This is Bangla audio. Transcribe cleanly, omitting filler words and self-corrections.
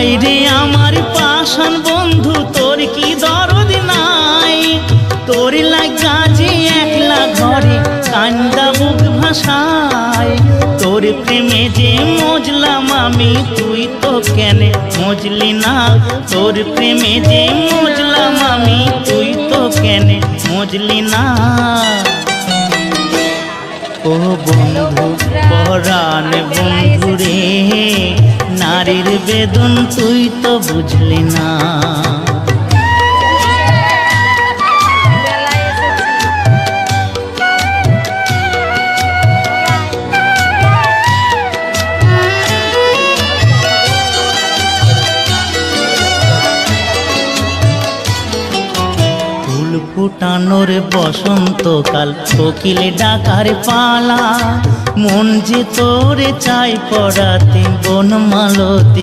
হায়রে আমার পাষাণ বন্ধু, তোর কি দরদ নাই? তোর লাগা যে একলা ঘরে কান্দা বুক ভাসায়। তোর প্রেমে যে মজলাম আমি, তুই তো কেনে মজলি না? তোর প্রেমে যে মজলাম আমি, তুই তো কেনে মজলি না? ও বন্ধু পরাণ বন্ধু রে, নারীর বেদন তুই তো বুঝলি না। ফুটানোর বসন্তকাল, কোকিলে ডাকার পালা, মন যে তোরে চাই পড়াতে বনমালতি।